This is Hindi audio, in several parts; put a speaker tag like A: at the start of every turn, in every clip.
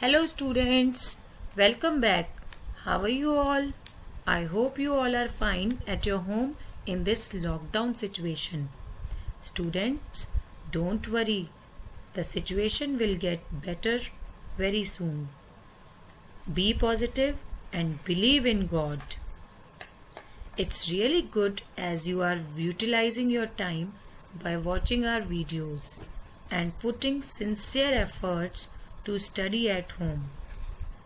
A: Hello students, welcome back. How are you all? I hope you all are fine at your home in this lockdown situation. Students, don't worry. The situation will get better very soon. Be positive and believe in God. It's really good as you are utilizing your time by watching our videos and putting sincere efforts to study at home.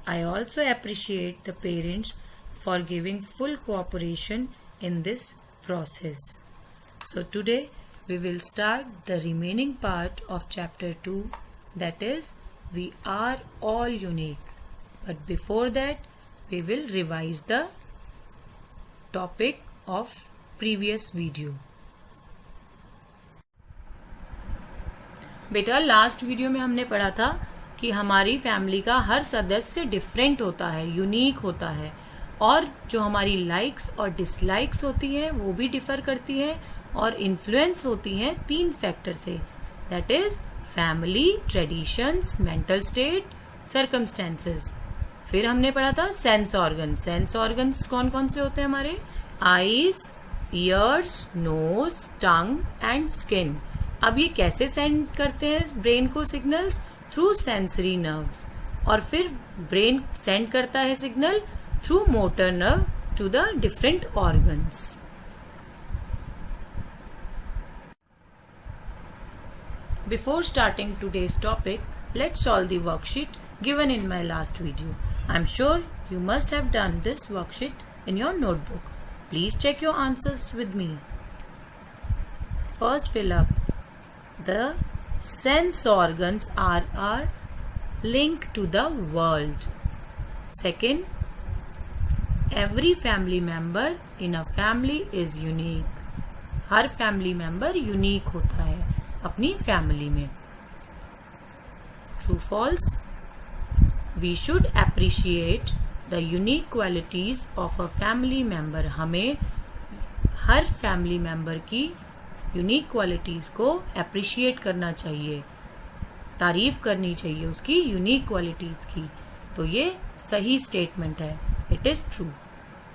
A: I also appreciate the parents for giving full cooperation in this process. So today we will start the remaining part of chapter 2, that is, we are all unique. But before that we will revise the topic of previous video. बेटा लास्ट वीडियो में हमने पढ़ा था कि हमारी फैमिली का हर सदस्य डिफरेंट होता है, यूनिक होता है, और जो हमारी लाइक्स और डिसलाइक्स होती हैं वो भी डिफर करती हैं और इन्फ्लुएंस होती हैं 3 फैक्टर से, that is family, traditions, mental state, circumstances. फिर हमने पढ़ा था सेंस ऑर्गन. सेंस ऑर्गन्स कौन कौन से होते हैं हमारे? Eyes, ears, nose, tongue and skin. अब ये कैसे सेंड करते हैं ब्रेन को सिग्नल्स? Through sensory nerves. और फिर ब्रेन सेंड करता है signal through motor nerve to the different organs. Before starting today's topic, let's solve the worksheet given in my last video. I'm sure you must have done this worksheet in your notebook. Please check your answers with me. First, fill up. The sense organs are linked to the world. Second, every family member in a family is unique. Her family member unique होता है अपनी family में. True, false? We should appreciate the unique qualities of a family member. हमें हर family member की यूनिक क्वालिटीज को अप्रिशिएट करना चाहिए, तारीफ करनी चाहिए उसकी यूनिक क्वालिटीज की. तो ये सही स्टेटमेंट है, it is true.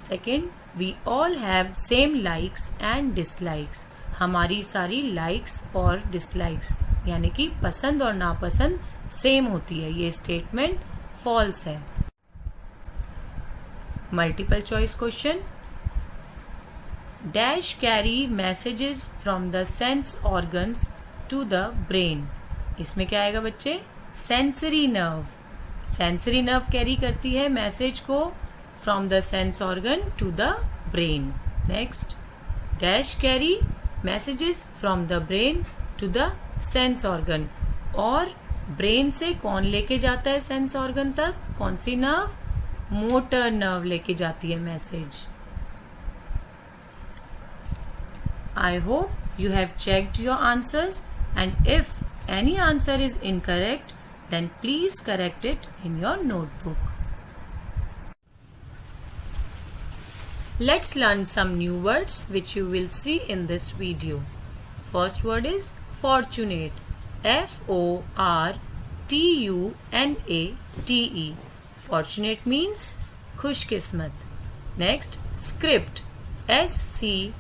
A: Second, we all have same likes and dislikes. हमारी सारी लाइक्स और डिसलाइक्स यानी कि पसंद और नापसंद सेम होती है. ये स्टेटमेंट फॉल्स है. Multiple choice question. Dash carry messages from the sense organs to the brain. इसमें क्या आएगा बच्चे? Sensory nerve. Sensory nerve carry करती है मैसेज को from the sense organ to the brain. Next, dash carry messages from the brain to the sense organ. और ब्रेन से कौन लेके जाता है सेंस ऑर्गन तक? कौन सी नर्व? मोटर नर्व लेके जाती है message. I hope you have checked your answers, and if any answer is incorrect, then please correct it in your notebook. Let's learn some new words which you will see in this video. First word is fortunate. Fortunate. Fortunate means खुशकिस्मत. Next, script. Script.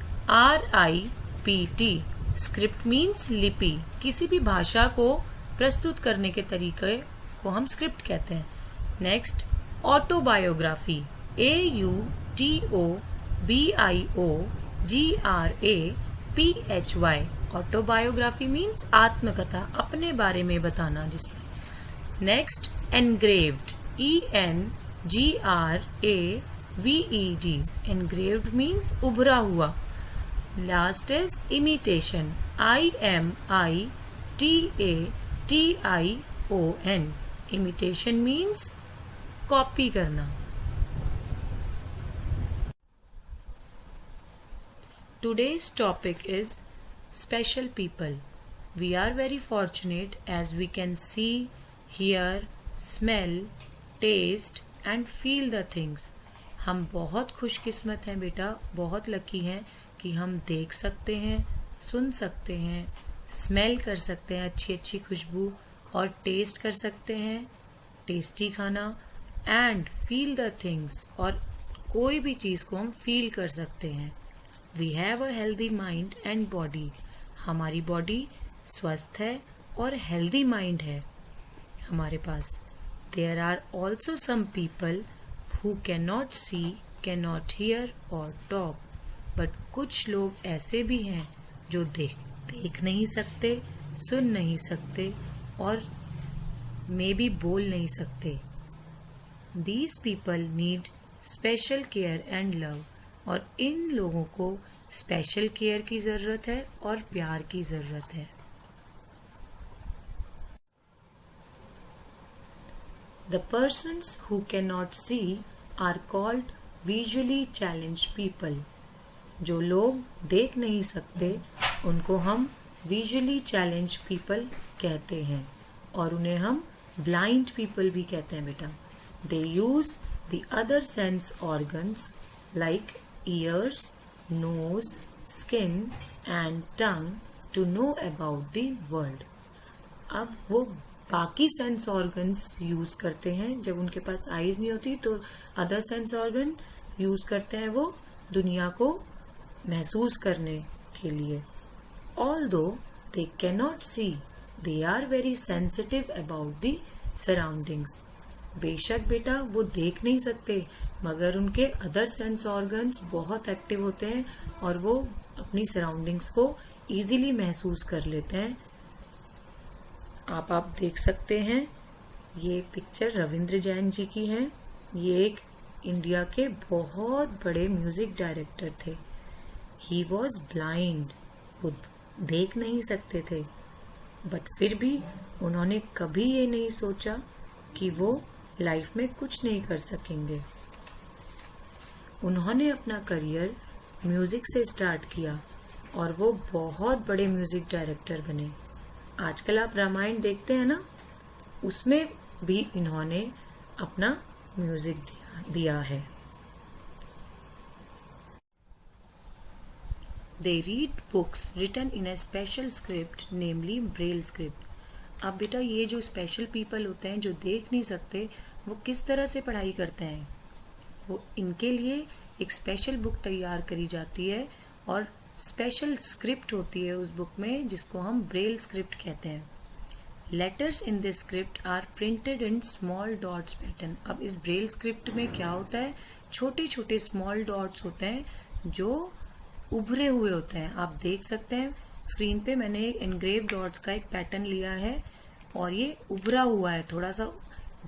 A: Script means लिपि. किसी भी भाषा को प्रस्तुत करने के तरीके को हम स्क्रिप्ट कहते हैं. Next, autobiography. AUTOBIOGRAPHY. Autobiography means आत्मकथा, अपने बारे में बताना जिसमें. Next, engraved. ENGRAVED. Engraved means उभरा हुआ. Last is imitation. IMITATION. Imitation means copy करना. Today's topic is special people. We are very fortunate as we can see, hear, smell, taste and feel the things. हम बहुत खुशकिस्मत हैं बेटा, बहुत लकी हैं कि हम देख सकते हैं, सुन सकते हैं, स्मेल कर सकते हैं अच्छी अच्छी खुशबू, और टेस्ट कर सकते हैं, टेस्टी खाना एंड फील द थिंग्स, और कोई भी चीज को हम फील कर सकते हैं। We have a healthy mind and body, हमारी बॉडी स्वस्थ है और हेल्दी माइंड है हमारे पास। There are also some people who can not see, can not hear और टॉक, बट कुछ लोग ऐसे भी हैं जो देख नहीं सकते, सुन नहीं सकते और मे भी बोल नहीं सकते। These people need special care and love, और इन लोगों को स्पेशल केयर की जरूरत है और प्यार की जरूरत है। The persons who cannot see are called visually challenged people. जो लोग देख नहीं सकते उनको हम visually challenged people कहते हैं, और उन्हें हम blind people भी कहते हैं बेटा। They use the other sense organs like ears, nose, skin and tongue to know about the world. अब वो बाकी सेंस ऑर्गन्स यूज करते हैं। जब उनके पास आईज नहीं होती तो अदर सेंस ऑर्गन यूज करते हैं वो दुनिया को महसूस करने के लिए। Although they can not see, they are very sensitive about the surroundings. बेशक बेटा वो देख नहीं सकते, मगर उनके अदर सेंस ऑर्गन्स बहुत एक्टिव होते हैं और वो अपनी सराउंडिंग्स को इजीली महसूस कर लेते हैं। आप देख सकते हैं, ये पिक्चर रविंद्र जैन जी की है। ये एक इंडिया के बहुत बड़े म्यूजिक डायरेक्टर थे। ही वॉज ब्लाइंड, वो देख नहीं सकते थे, बट फिर भी उन्होंने कभी ये नहीं सोचा कि वो लाइफ में कुछ नहीं कर सकेंगे। उन्होंने अपना करियर म्यूजिक से स्टार्ट किया और वो बहुत बड़े म्यूजिक डायरेक्टर बने। आजकल आप रामायण देखते हैं ना, उसमें भी इन्होंने अपना म्यूजिक दिया है। They read books written in a special script, namely Braille script. अब बेटा ये जो स्पेशल पीपल होते हैं जो देख नहीं सकते, वो किस तरह से पढ़ाई करते हैं? वो इनके लिए एक स्पेशल बुक तैयार करी जाती है और स्पेशल स्क्रिप्ट होती है उस बुक में, जिसको हम ब्रेल स्क्रिप्ट कहते हैं। Letters in this script are printed in small dots pattern. अब इस ब्रेल स्क्रिप्ट में क्या होता है, छोटे छोटे स्मॉल डॉट्स होते हैं जो उभरे हुए होते हैं। आप देख सकते हैं स्क्रीन पे मैंने एनग्रेव डॉट्स का एक पैटर्न लिया है और ये उभरा हुआ है थोड़ा सा।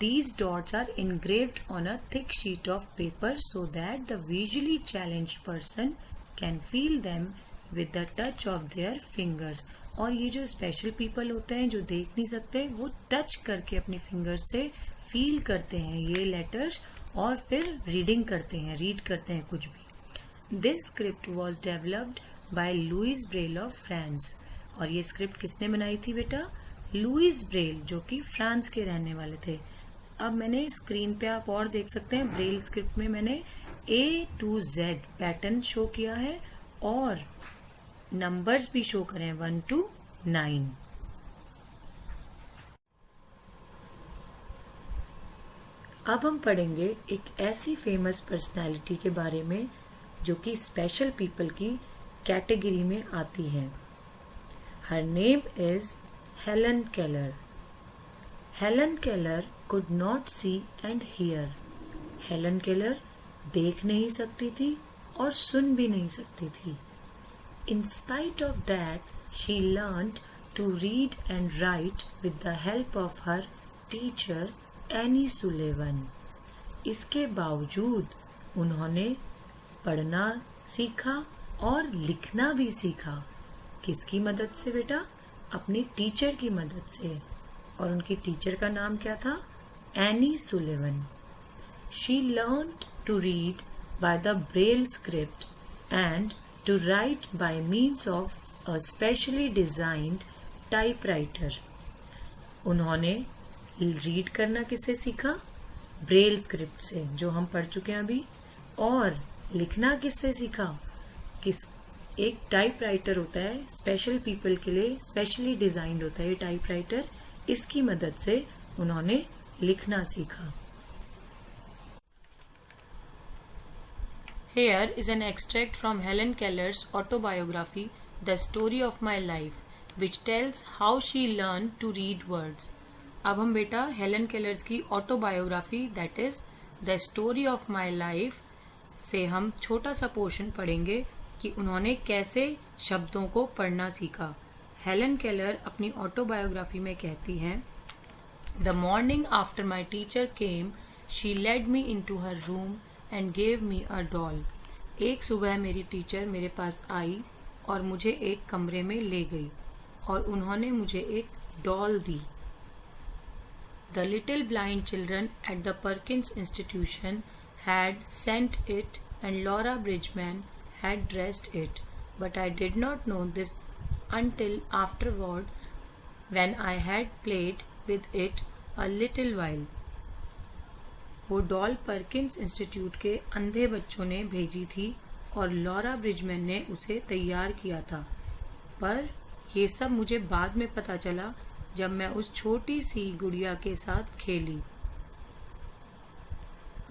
A: These dots are engraved on a thick sheet of paper so that the visually challenged person can feel them with the touch of their fingers. और ये जो स्पेशल पीपल होते हैं जो देख नहीं सकते, वो टच करके अपनी फिंगर से फील करते हैं ये लेटर्स और फिर रीडिंग करते हैं, रीड करते हैं कुछ भी। This script was developed by Louis Braille of France. और ये स्क्रिप्ट किसने बनाई थी बेटा? लुइस ब्रेल, जो कि फ्रांस के रहने वाले थे। अब मैंने स्क्रीन पे आप और देख सकते हैं, ब्रेल स्क्रिप्ट में मैंने A to Z pattern show किया है और नंबर्स भी शो करें 1 to 9। अब हम पढ़ेंगे एक ऐसी फेमस पर्सनालिटी के बारे में जो कि स्पेशल पीपल की कैटेगरी में आती है। Her name is Helen Keller. Helen Keller could not see and hear. Helen Keller देख नहीं सकती थी और सुन भी नहीं सकती थी। In spite of that, she learned to read and write with the help of her teacher Annie Sullivan. इसके बावजूद उन्होंने पढ़ना सीखा और लिखना भी सीखा। किसकी मदद से बेटा? अपनी टीचर की मदद से। और उनकी टीचर का नाम क्या था? Annie Sullivan. She learned to read by the Braille script and to write by means of a specially designed typewriter. उन्होंने रीड करना किससे सीखा? ब्रेल स्क्रिप्ट से, जो हम पढ़ चुके हैं अभी। और लिखना किससे सीखा? एक टाइपराइटर होता है स्पेशल पीपल के लिए, स्पेशली डिजाइंड होता है ये टाइपराइटर। इसकी मदद से उन्होंने लिखना सीखा। Here is an extract from Helen Keller's autobiography, The Story of My Life, which tells how she learned to read words. अब हम बेटा हेलन केलर्स की autobiography that is the story of my life से हम छोटा सा पोर्शन पढ़ेंगे कि उन्होंने कैसे शब्दों को पढ़ना सीखा। हेलन केलर अपनी ऑटोबायोग्राफी में कहती हैं, the morning after my teacher came she led me into her room and gave me a doll. एक सुबह मेरी टीचर मेरे पास आई और मुझे एक कमरे में ले गई और उन्होंने मुझे एक डॉल दी। The little blind children at the Perkins institution had sent it and Laura Bridgman had dressed it, but I did not know this until afterward when I had played with it a little while. वो डॉल पर्किंस इंस्टीट्यूट के अंधे बच्चों ने भेजी थी और लॉरा ब्रिजमैन ने उसे तैयार किया था, पर ये सब मुझे बाद में पता चला जब मैं उस छोटी सी गुड़िया के साथ खेली।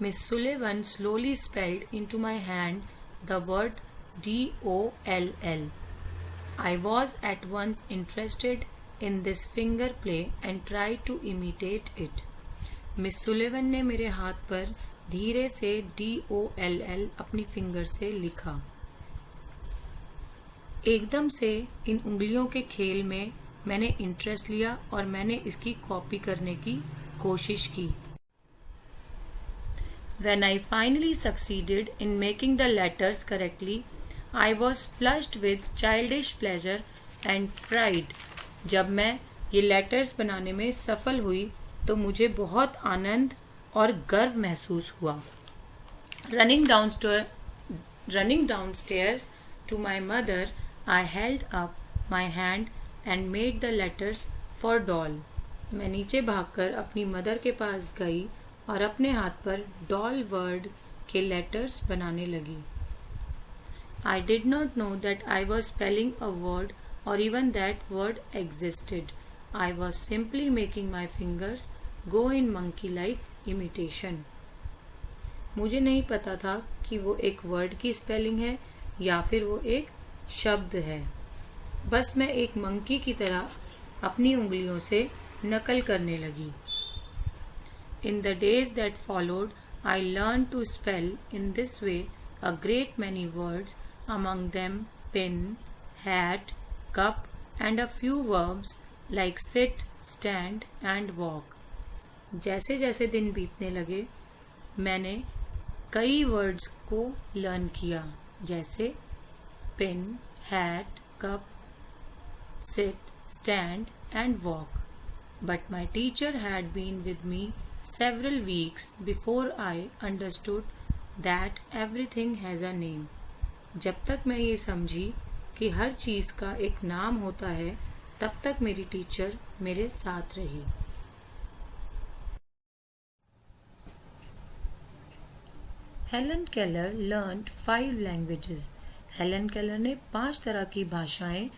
A: Miss Sullivan slowly spelled into my hand the word DOLL. I was at once interested in this finger play and tried to imitate it. Miss Sullivan ने मेरे हाथ पर धीरे से DOLL अपनी फिंगर से लिखा। एकदम से इन उंगलियों के खेल में मैंने इंटरेस्ट लिया और मैंने इसकी कॉपी करने की कोशिश की। When I finally succeeded in making the letters correctly, I was flushed with childish pleasure and pride. जब मैं ये लेटर्स बनाने में सफल हुई तो मुझे बहुत आनंद और गर्व महसूस हुआ। Running downstairs to my mother, I held up my hand and made the letters for doll. मैं नीचे भागकर अपनी मदर के पास गई और अपने हाथ पर डॉल वर्ड के लेटर्स बनाने लगी। I did not know that I was spelling a word or even that word existed. I was simply making my fingers go in monkey-like imitation. मुझे नहीं पता था कि वो एक वर्ड की स्पेलिंग है या फिर वो एक शब्द है। बस मैं एक मंकी की तरह अपनी उंगलियों से नकल करने लगी। In the days that followed, I learned to spell in this way a great many words, among them pin, hat, cup, and a few verbs like sit, stand, and walk. जैसे जैसे दिन बीतने लगे मैंने कई वर्ड्स को लर्न किया, जैसे pin, hat, cup, sit, stand, and walk. But my teacher had been with me several weeks before I understood that everything has a name. जब तक मैं ये समझी कि हर चीज का एक नाम होता है, तब तक मेरी टीचर मेरे साथ रही। Helen Keller learned 5 languages. Helen Keller ने 5 तरह की भाषाएं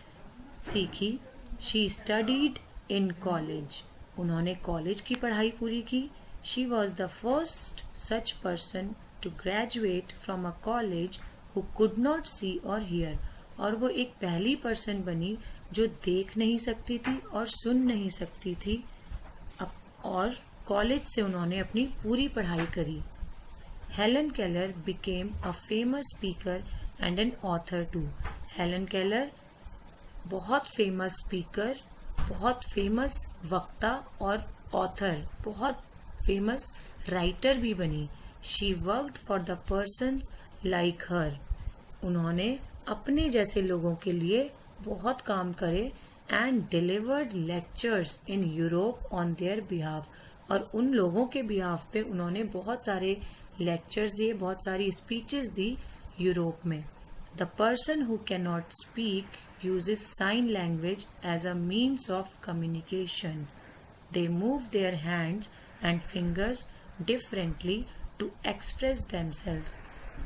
A: सीखी। She studied in college. उन्होंने कॉलेज की पढ़ाई पूरी की। She was the first such person to graduate from a college who could not see or hear. और वो एक पहली पर्सन बनी जो देख नहीं सकती थी और सुन नहीं सकती थी, और कॉलेज से उन्होंने अपनी पूरी पढ़ाई करी। Helen Keller became a famous speaker and an author too. Helen Keller बहुत फेमस स्पीकर, बहुत फेमस वक्ता और ऑथर, बहुत फेमस राइटर भी बनी। She worked for the persons like her. उन्होंने अपने जैसे लोगों के लिए बहुत काम करे and delivered lectures in Europe on their behalf. और उन लोगों के बिहाफ पे उन्होंने बहुत सारे लेक्चर्स दिए, बहुत सारी स्पीचेस दी यूरोप में। The person who can not speak uses sign language as a means of communication. They move their hands and fingers differently to express themselves.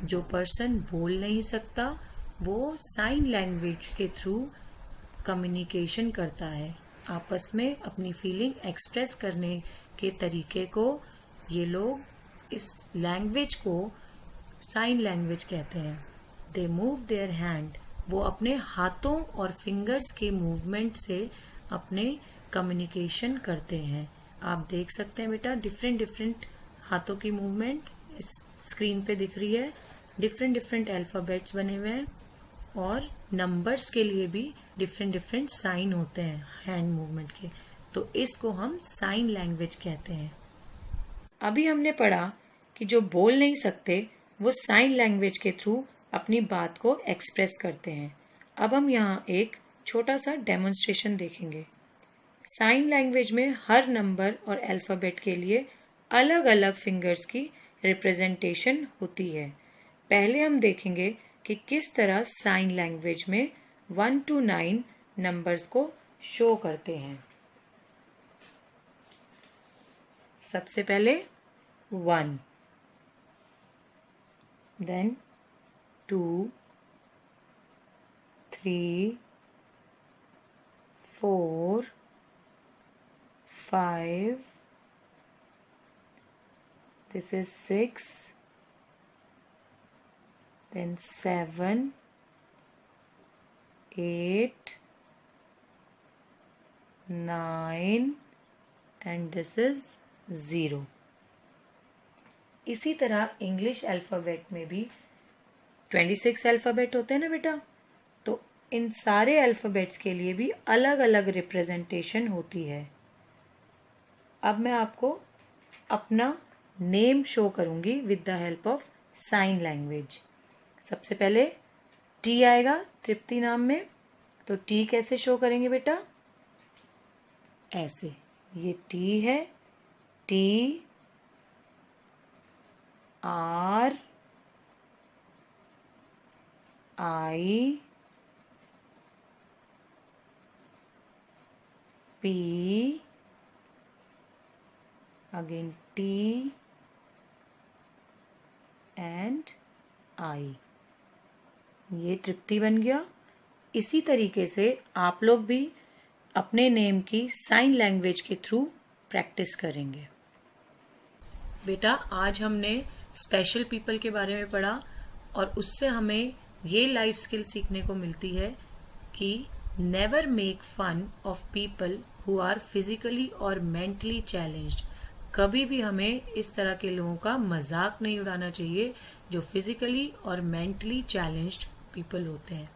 A: जो पर्सन बोल नहीं सकता वो साइन लैंग्वेज के थ्रू कम्युनिकेशन करता है, आपस में अपनी फीलिंग एक्सप्रेस करने के तरीके को ये लोग, इस लैंग्वेज को साइन लैंग्वेज कहते हैं। दे मूव देयर हैंड, वो अपने हाथों और फिंगर्स के मूवमेंट से अपने कम्युनिकेशन करते हैं। आप देख सकते हैं बेटा, डिफरेंट डिफरेंट हाथों की मूवमेंट इस स्क्रीन पे दिख रही है। डिफरेंट डिफरेंट अल्फाबेट्स बने हुए हैं और नंबर्स के लिए भी डिफरेंट डिफरेंट साइन होते हैं हैंड मूवमेंट के, तो इसको हम साइन लैंग्वेज कहते हैं। अभी हमने पढ़ा कि जो बोल नहीं सकते वो साइन लैंग्वेज के थ्रू अपनी बात को एक्सप्रेस करते हैं। अब हम यहाँ एक छोटा सा डेमोन्स्ट्रेशन देखेंगे। साइन लैंग्वेज में हर नंबर और अल्फाबेट के लिए अलग अलग फिंगर्स की रिप्रेजेंटेशन होती है। पहले हम देखेंगे कि किस तरह साइन लैंग्वेज में 1 to 9 नंबर्स को शो करते हैं। सबसे पहले 1, then 2, 3, 4, 5, this is 6, then 7, 8, 9 and this is 0। इसी तरह इंग्लिश अल्फाबेट में भी 26 अल्फाबेट होते हैं ना बेटा, तो इन सारे अल्फाबेट्स के लिए भी अलग अलग रिप्रेजेंटेशन होती है। अब मैं आपको अपना नेम शो करूंगी with the help of sine language. सबसे पहले टी आएगा तृप्ति नाम में, तो टी कैसे शो करेंगे बेटा? ऐसे, ये टी है, T R I P, again T and I, ये तृप्ति बन गया। इसी तरीके से आप लोग भी अपने नेम की साइन लैंग्वेज के थ्रू प्रैक्टिस करेंगे। बेटा, आज हमने स्पेशल पीपल के बारे में पढ़ा और उससे हमें ये लाइफ स्किल सीखने को मिलती है कि never make fun of people who are physically और मेंटली चैलेंज्ड। कभी भी हमें इस तरह के लोगों का मजाक नहीं उड़ाना चाहिए जो फिजिकली और मेंटली चैलेंज्ड पीपल होते हैं।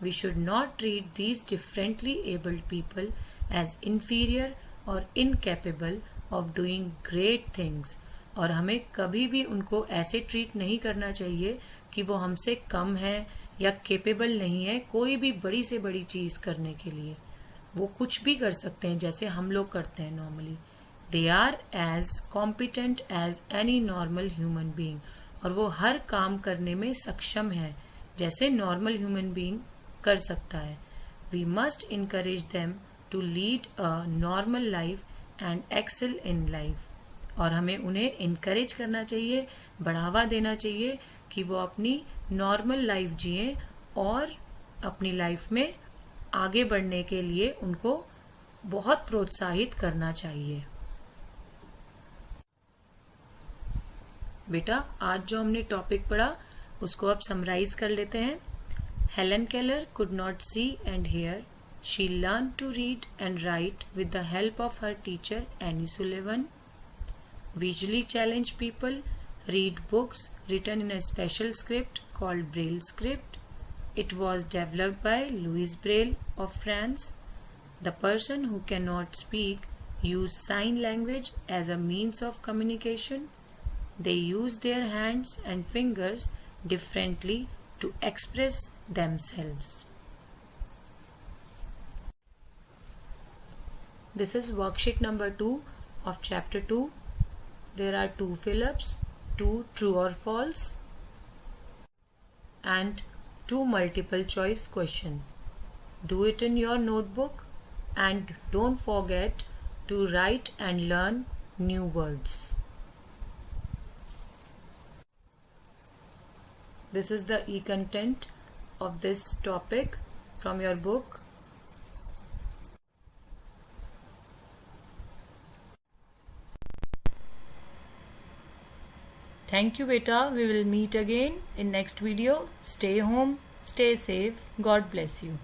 A: We should not treat these differently abled people as inferior और incapable of doing great things, और हमें कभी भी उनको ऐसे ट्रीट नहीं करना चाहिए कि वो हमसे कम है या केपेबल नहीं है कोई भी बड़ी से बड़ी चीज करने के लिए। वो कुछ भी कर सकते हैं जैसे हम लोग करते हैं normally. They are as competent as any normal human being, और वो हर काम करने में सक्षम है जैसे नॉर्मल ह्यूमन बीइंग कर सकता है। We must encourage them to lead a normal life and excel in life, और हमें उन्हें इनकरेज करना चाहिए, बढ़ावा देना चाहिए कि वो अपनी नॉर्मल लाइफ जिए और अपनी लाइफ में आगे बढ़ने के लिए उनको बहुत प्रोत्साहित करना चाहिए। बेटा, आज जो हमने टॉपिक पढ़ा उसको अब समराइज कर लेते हैं। Helen Keller could not see and hear. She learned to read and write with the help of her teacher Annie Sullivan. Visually challenged people read books written in a special script called Braille script. It was developed by Louis Braille of France. The person who cannot speak use sign language as a means of communication. They use their hands and fingers differently to express themselves. This is worksheet number 2 of chapter 2. There are 2 fill-ups, 2 true or false and 2 multiple choice question. Do it in your notebook and don't forget to write and learn new words. This is the e-content of this topic from your book. Thank you, beta. We will meet again in next video. Stay home, stay safe. God bless you.